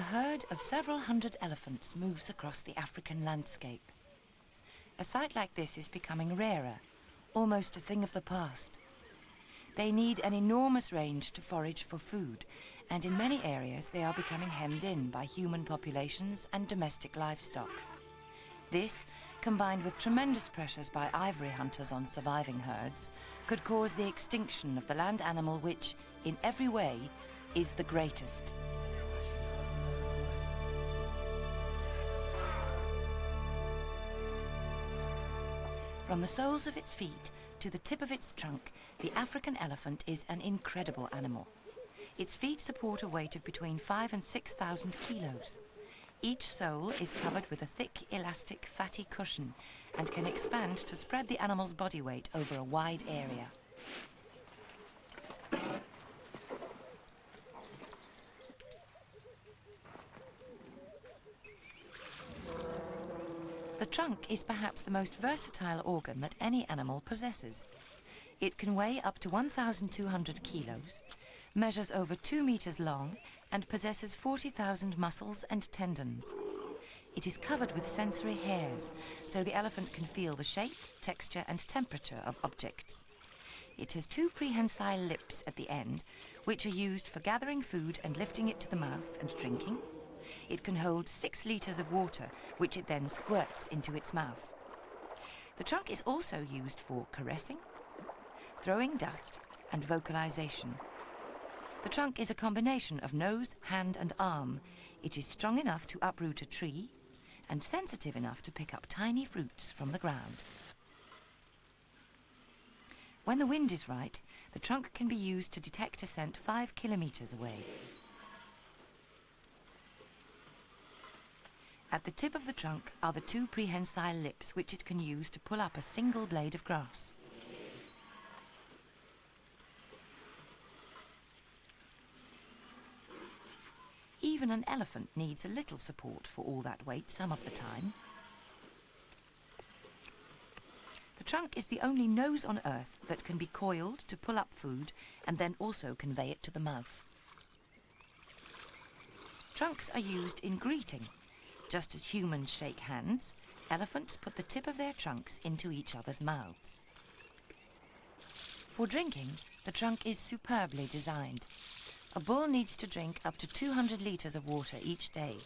A herd of several hundred elephants moves across the African landscape. A sight like this is becoming rarer, almost a thing of the past. They need an enormous range to forage for food, and in many areas they are becoming hemmed in by human populations and domestic livestock. This, combined with tremendous pressures by ivory hunters on surviving herds, could cause the extinction of the land animal which, in every way, is the greatest. From the soles of its feet to the tip of its trunk, the African elephant is an incredible animal. Its feet support a weight of between 5,000 and 6,000 kilos. Each sole is covered with a thick, elastic, fatty cushion and can expand to spread the animal's body weight over a wide area. The trunk is perhaps the most versatile organ that any animal possesses. It can weigh up to 1,200 kilos, measures over 2 meters long, and possesses 40,000 muscles and tendons. It is covered with sensory hairs, so the elephant can feel the shape, texture, and temperature of objects. It has 2 prehensile lips at the end, which are used for gathering food and lifting it to the mouth and drinking. It can hold 6 liters of water, which it then squirts into its mouth. The trunk is also used for caressing, throwing dust, and vocalization. The trunk is a combination of nose, hand, and arm. It is strong enough to uproot a tree and sensitive enough to pick up tiny fruits from the ground. When the wind is right, the trunk can be used to detect a scent 5 kilometers away. At the tip of the trunk are the 2 prehensile lips, which it can use to pull up a single blade of grass. Even an elephant needs a little support for all that weight some of the time. The trunk is the only nose on Earth that can be coiled to pull up food and then also convey it to the mouth. Trunks are used in greeting. Just as humans shake hands, elephants put the tip of their trunks into each other's mouths. For drinking, the trunk is superbly designed. A bull needs to drink up to 200 liters of water each day.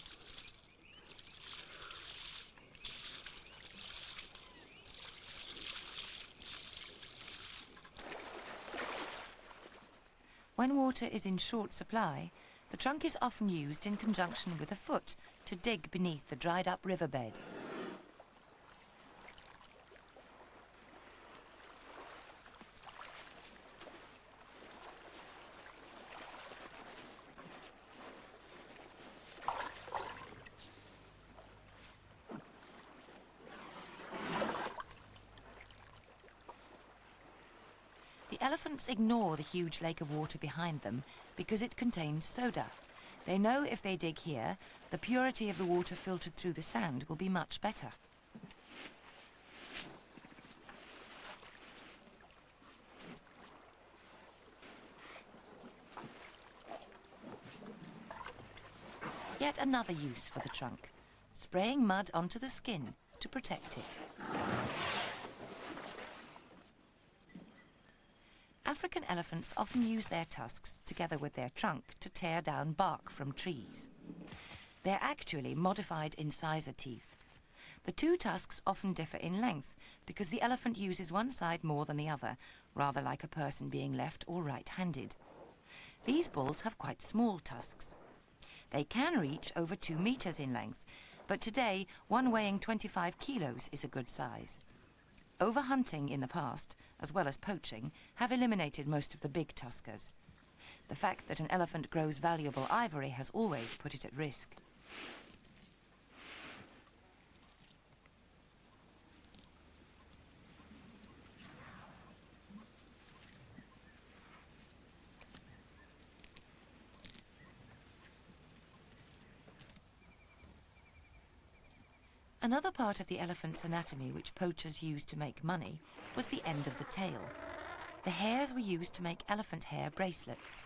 When water is in short supply, the trunk is often used in conjunction with a foot to dig beneath the dried-up riverbed. The elephants ignore the huge lake of water behind them because it contains soda. They know if they dig here, the purity of the water filtered through the sand will be much better. Yet another use for the trunk, spraying mud onto the skin to protect it. African elephants often use their tusks together with their trunk to tear down bark from trees. They're actually modified incisor teeth. The 2 tusks often differ in length because the elephant uses one side more than the other, rather like a person being left or right-handed. These bulls have quite small tusks. They can reach over 2 meters in length, but today one weighing 25 kilos is a good size. Overhunting in the past, as well as poaching, have eliminated most of the big tuskers. The fact that an elephant grows valuable ivory has always put it at risk. Another part of the elephant's anatomy which poachers used to make money was the end of the tail. The hairs were used to make elephant hair bracelets.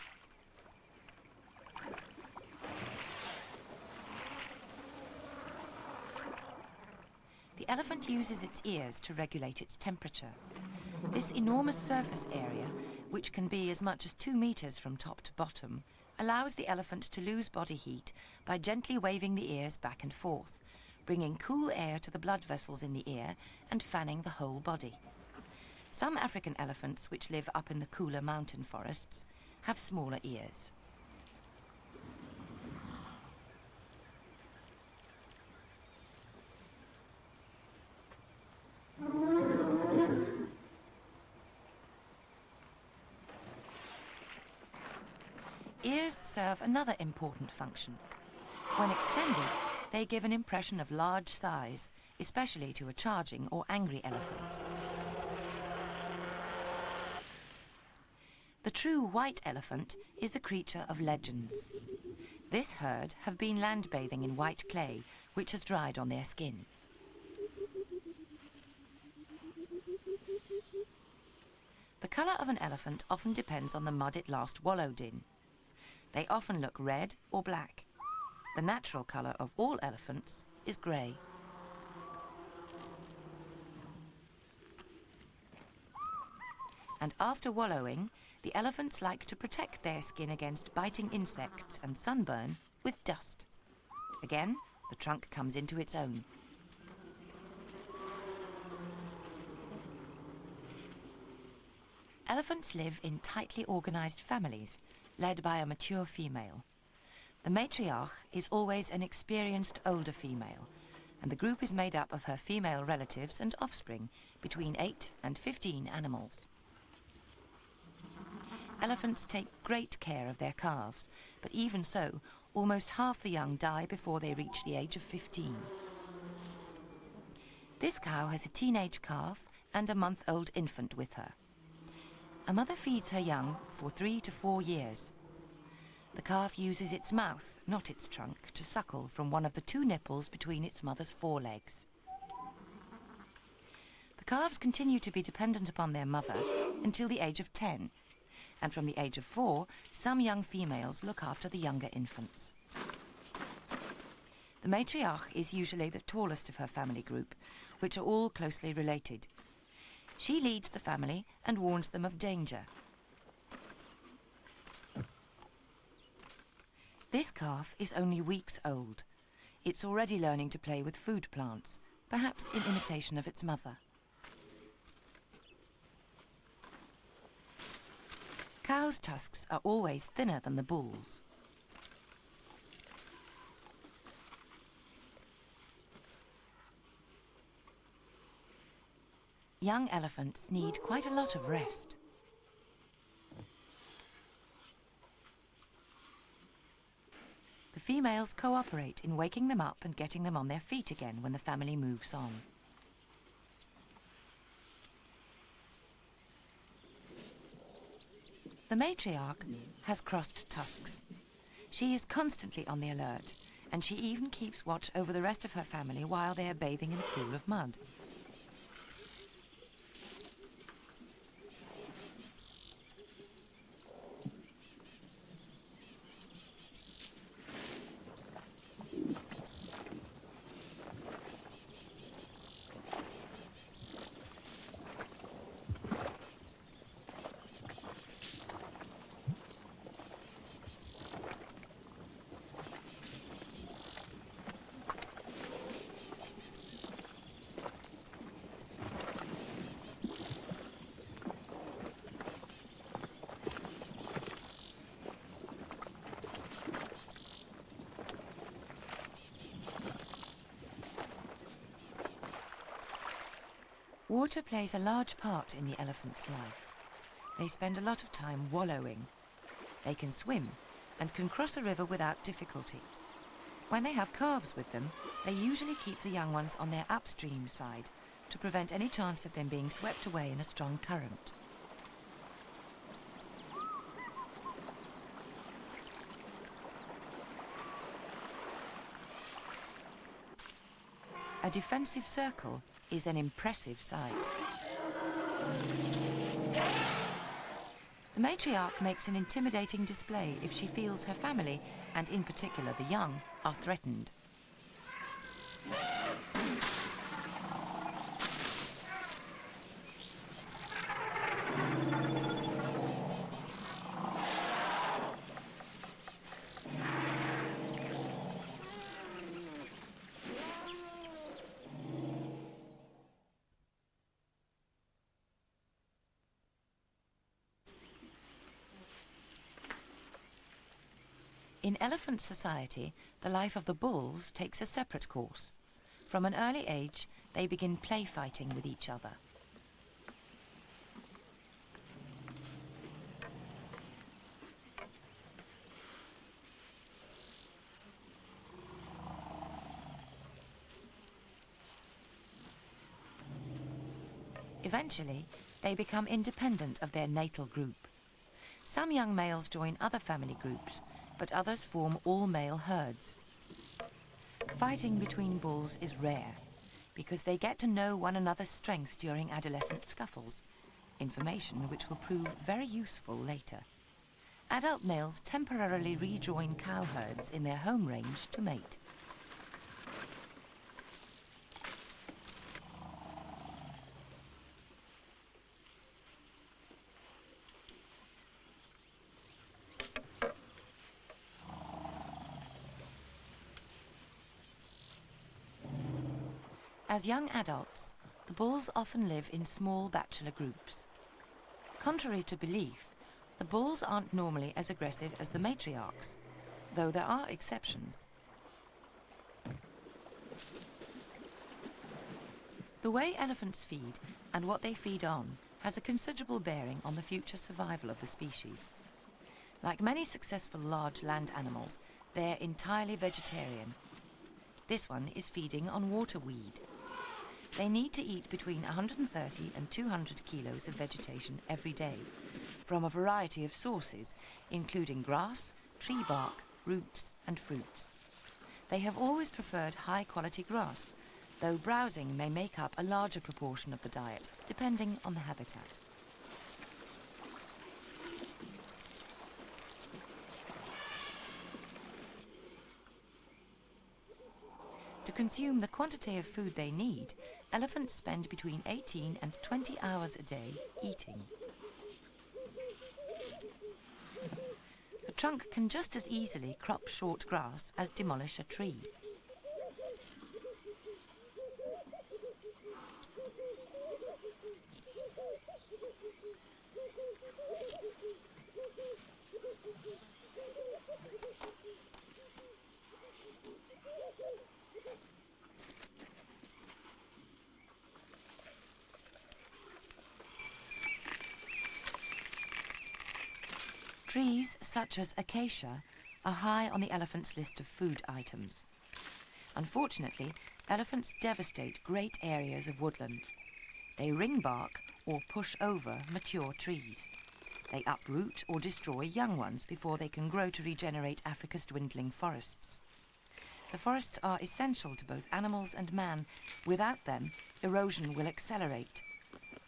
The elephant uses its ears to regulate its temperature. This enormous surface area, which can be as much as 2 meters from top to bottom, allows the elephant to lose body heat by gently waving the ears back and forth, bringing cool air to the blood vessels in the ear and fanning the whole body. Some African elephants, which live up in the cooler mountain forests, have smaller ears. Ears serve another important function. When extended, they give an impression of large size, especially to a charging or angry elephant. The true white elephant is a creature of legends. This herd have been land bathing in white clay, which has dried on their skin. The colour of an elephant often depends on the mud it last wallowed in. They often look red or black. The natural colour of all elephants is grey. And after wallowing, the elephants like to protect their skin against biting insects and sunburn with dust. Again, the trunk comes into its own. Elephants live in tightly organised families, led by a mature female. The matriarch is always an experienced older female, and the group is made up of her female relatives and offspring, between 8 and 15 animals. Elephants take great care of their calves, but even so, almost half the young die before they reach the age of 15. This cow has a teenage calf and a month-old infant with her. A mother feeds her young for 3 to 4 years. The calf uses its mouth, not its trunk, to suckle from one of the 2 nipples between its mother's forelegs. The calves continue to be dependent upon their mother until the age of 10, and from the age of 4, some young females look after the younger infants. The matriarch is usually the tallest of her family group, which are all closely related. She leads the family and warns them of danger. This calf is only weeks old. It's already learning to play with food plants, perhaps in imitation of its mother. Cows' tusks are always thinner than the bull's. Young elephants need quite a lot of rest. The females cooperate in waking them up and getting them on their feet again when the family moves on. The matriarch has crossed tusks. She is constantly on the alert, and she even keeps watch over the rest of her family while they are bathing in a pool of mud. Water plays a large part in the elephant's life. They spend a lot of time wallowing. They can swim and can cross a river without difficulty. When they have calves with them, they usually keep the young ones on their upstream side to prevent any chance of them being swept away in a strong current. A defensive circle is an impressive sight. The matriarch makes an intimidating display if she feels her family, and in particular the young, are threatened. In elephant society, the life of the bulls takes a separate course. From an early age, they begin play fighting with each other. Eventually, they become independent of their natal group. Some young males join other family groups, but others form all-male herds. Fighting between bulls is rare, because they get to know one another's strength during adolescent scuffles, information which will prove very useful later. Adult males temporarily rejoin cow herds in their home range to mate. As young adults, the bulls often live in small bachelor groups. Contrary to belief, the bulls aren't normally as aggressive as the matriarchs, though there are exceptions. The way elephants feed and what they feed on has a considerable bearing on the future survival of the species. Like many successful large land animals, they're entirely vegetarian. This one is feeding on waterweed. They need to eat between 130 and 200 kilos of vegetation every day, from a variety of sources, including grass, tree bark, roots and fruits. They have always preferred high-quality grass, though browsing may make up a larger proportion of the diet, depending on the habitat. To consume the quantity of food they need, elephants spend between 18 and 20 hours a day eating. A trunk can just as easily crop short grass as demolish a tree. Trees such as acacia are high on the elephant's list of food items. Unfortunately, elephants devastate great areas of woodland. They ring bark or push over mature trees. They uproot or destroy young ones before they can grow to regenerate Africa's dwindling forests. The forests are essential to both animals and man. Without them, erosion will accelerate.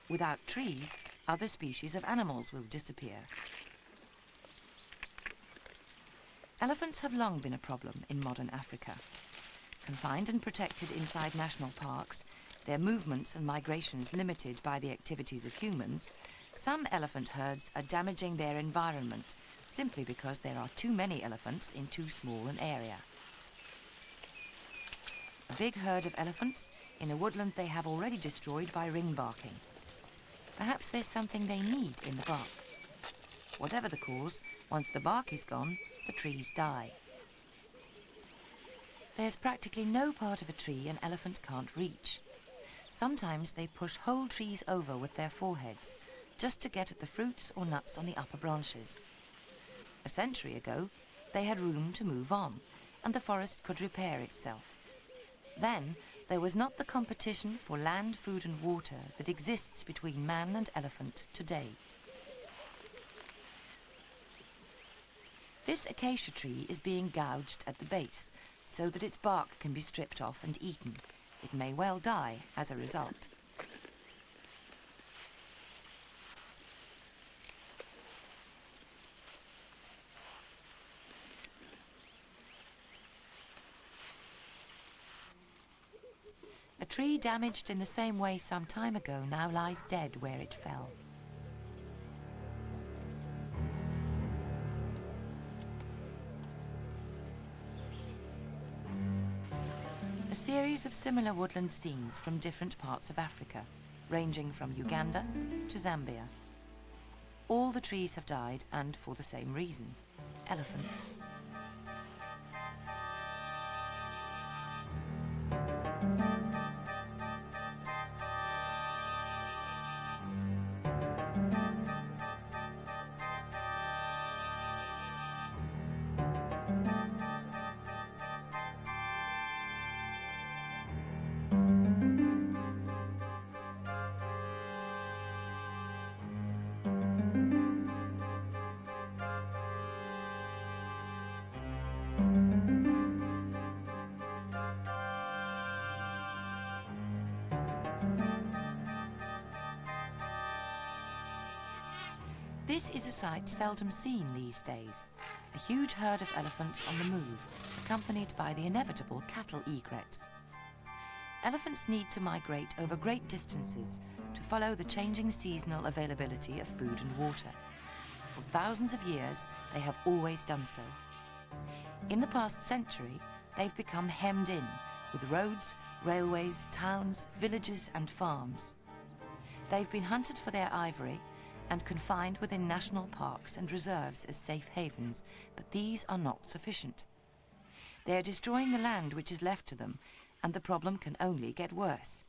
Without trees, other species of animals will disappear. Elephants have long been a problem in modern Africa. Confined and protected inside national parks, their movements and migrations limited by the activities of humans, some elephant herds are damaging their environment simply because there are too many elephants in too small an area. A big herd of elephants in a woodland they have already destroyed by ring barking. Perhaps there's something they need in the bark. Whatever the cause, once the bark is gone, the trees die. There's practically no part of a tree an elephant can't reach. Sometimes they push whole trees over with their foreheads, just to get at the fruits or nuts on the upper branches. A century ago, they had room to move on, and the forest could repair itself. Then, there was not the competition for land, food and water that exists between man and elephant today. This acacia tree is being gouged at the base, so that its bark can be stripped off and eaten. It may well die as a result. A tree damaged in the same way some time ago now lies dead where it fell. A series of similar woodland scenes from different parts of Africa, ranging from Uganda to Zambia. All the trees have died, and for the same reason: elephants. This is a sight seldom seen these days, a huge herd of elephants on the move, accompanied by the inevitable cattle egrets. Elephants need to migrate over great distances to follow the changing seasonal availability of food and water. For thousands of years, they have always done so. In the past century, they've become hemmed in with roads, railways, towns, villages and farms. They've been hunted for their ivory and confined within national parks and reserves as safe havens, but these are not sufficient. They are destroying the land which is left to them, and the problem can only get worse.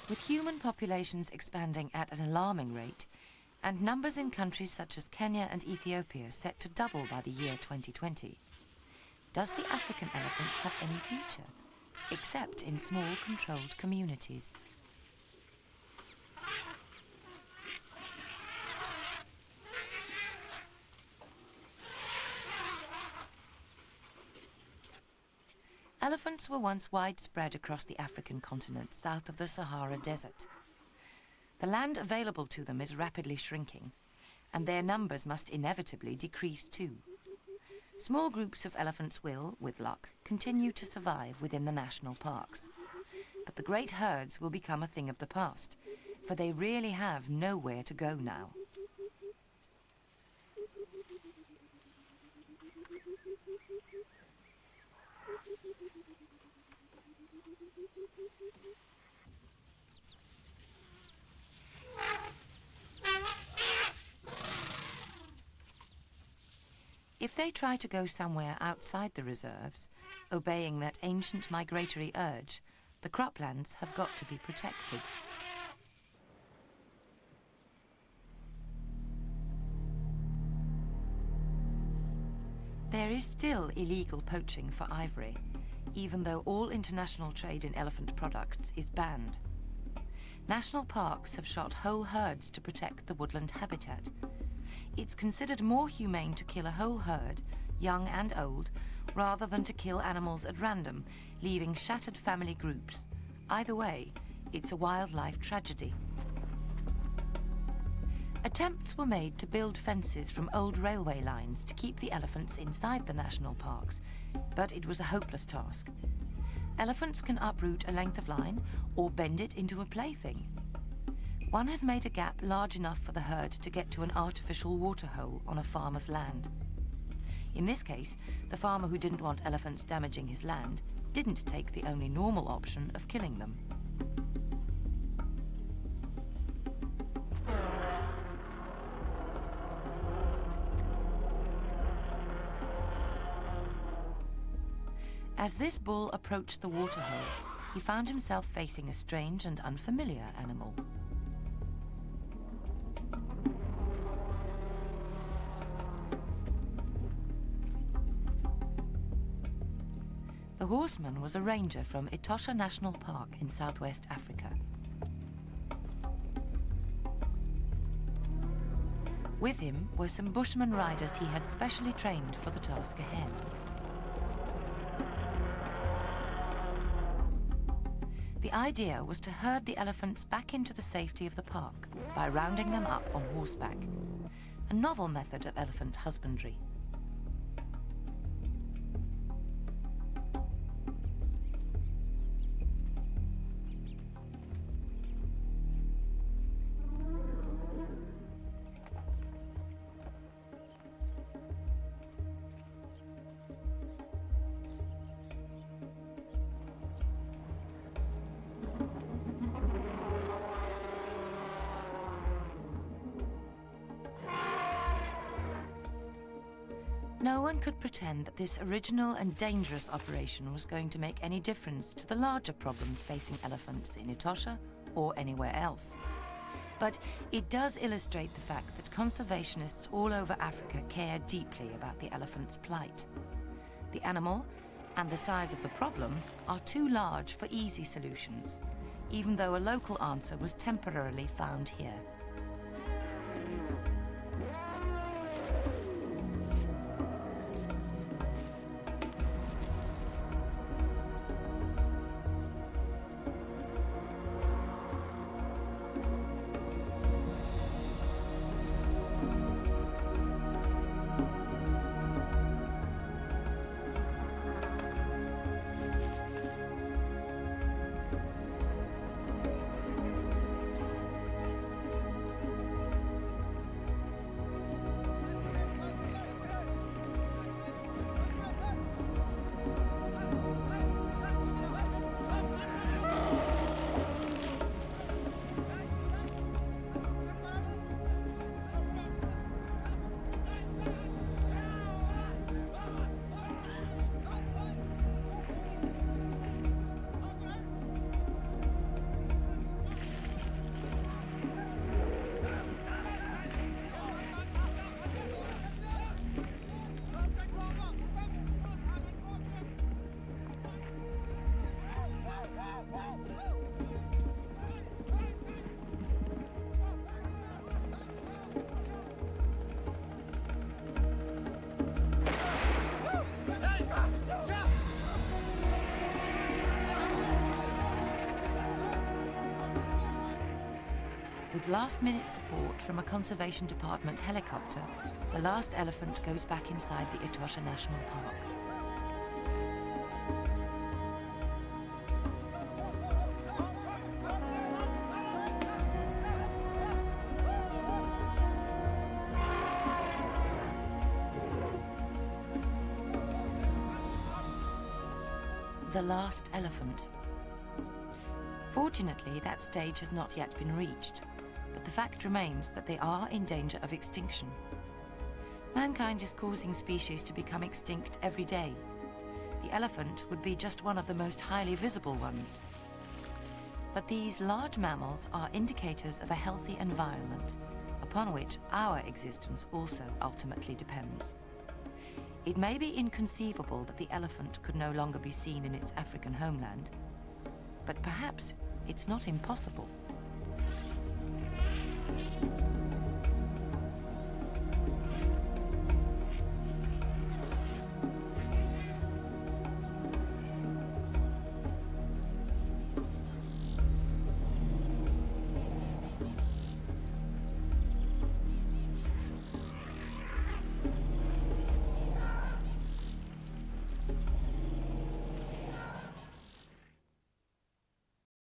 With human populations expanding at an alarming rate, and numbers in countries such as Kenya and Ethiopia set to double by the year 2020, does the African elephant have any future, except in small controlled communities? Elephants were once widespread across the African continent south of the Sahara Desert. The land available to them is rapidly shrinking, and their numbers must inevitably decrease too. Small groups of elephants will, with luck, continue to survive within the national parks. But the great herds will become a thing of the past, for they really have nowhere to go now. If they try to go somewhere outside the reserves, obeying that ancient migratory urge, the croplands have got to be protected. There is still illegal poaching for ivory, even though all international trade in elephant products is banned. National parks have shot whole herds to protect the woodland habitat. It's considered more humane to kill a whole herd, young and old, rather than to kill animals at random, leaving shattered family groups. Either way, it's a wildlife tragedy. Attempts were made to build fences from old railway lines to keep the elephants inside the national parks, but it was a hopeless task. Elephants can uproot a length of line or bend it into a plaything. One has made a gap large enough for the herd to get to an artificial waterhole on a farmer's land. In this case, the farmer who didn't want elephants damaging his land didn't take the only normal option of killing them. As this bull approached the waterhole, he found himself facing a strange and unfamiliar animal. The horseman was a ranger from Etosha National Park in southwest Africa. With him were some bushman riders he had specially trained for the task ahead. The idea was to herd the elephants back into the safety of the park by rounding them up on horseback, a novel method of elephant husbandry. No one could pretend that this original and dangerous operation was going to make any difference to the larger problems facing elephants in Etosha or anywhere else. But it does illustrate the fact that conservationists all over Africa care deeply about the elephant's plight. The animal and the size of the problem are too large for easy solutions, even though a local answer was temporarily found here. With last-minute support from a Conservation Department helicopter, the last elephant goes back inside the Etosha National Park. The last elephant. Fortunately, that stage has not yet been reached, but the fact remains that they are in danger of extinction. Mankind is causing species to become extinct every day. The elephant would be just one of the most highly visible ones. But these large mammals are indicators of a healthy environment, upon which our existence also ultimately depends. It may be inconceivable that the elephant could no longer be seen in its African homeland, but perhaps it's not impossible.